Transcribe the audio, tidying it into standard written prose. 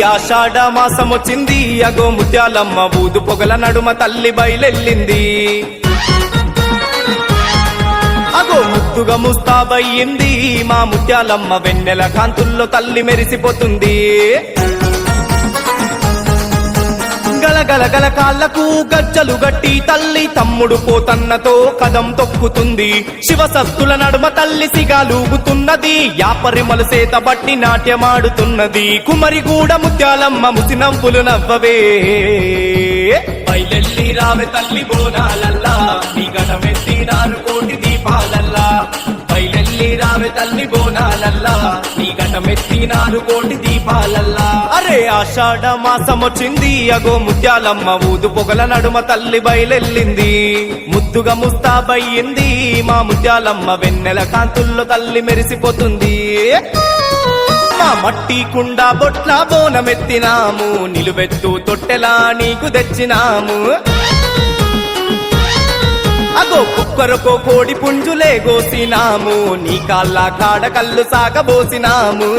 ఆషాఢ మాసమొచ్చింది అగో ముత్యాలమ్మ ఊదు పొగల నడుమ తల్లి బయలెల్లింది అగో ముద్దుగా ముస్తాబయ్యింది మా ముత్యాలమ్మ వెన్నెల కాంతుల్లో తల్లి మెరిసిపోతుంది గలగల కాళ్లకు గజ్జలు గట్టి తల్లి తమ్ముడు పోతన్నతో కదం తొక్కుతుంది శివసత్తుల నడుమ తల్లి సిగాలూగుతున్నది యాపరిమల సేత బట్టి నాట్యమాడుతున్నది కుమరిగూడ ముత్యాలమ్మ ముసినవ్వులు నవ్వవే బయలెల్లి రావే తల్లి బోనాలల్లా నీ గడమెత్తినారు కోటి దీపాలల్లా బయలెల్లి రావే తల్లి బోనాలల్లా నీ గడమెత్తినారు కోటి దీపాలల్లా అరే ఆషాఢ మాసమొచ్చింది అగో ముత్యాలమ్మ ఊదు పొగల నడుమ తల్లి బయలెల్లింది ముద్దుగా ముస్తాబయ్యింది మా ముత్యాలమ్మ వెన్నెల కాంతుల్లో తల్లి మెరిసిపోతుంది మా మట్టి కుండ బొట్ల బోనమెత్తినాము నిలువెత్తు తొట్టెలా నీకు తెచ్చినాము అగో కుక్కరకో కోడి పుంజులే గోసినాము నీ కాళ్ళ కాడ కళ్ళు సాగబోసినాము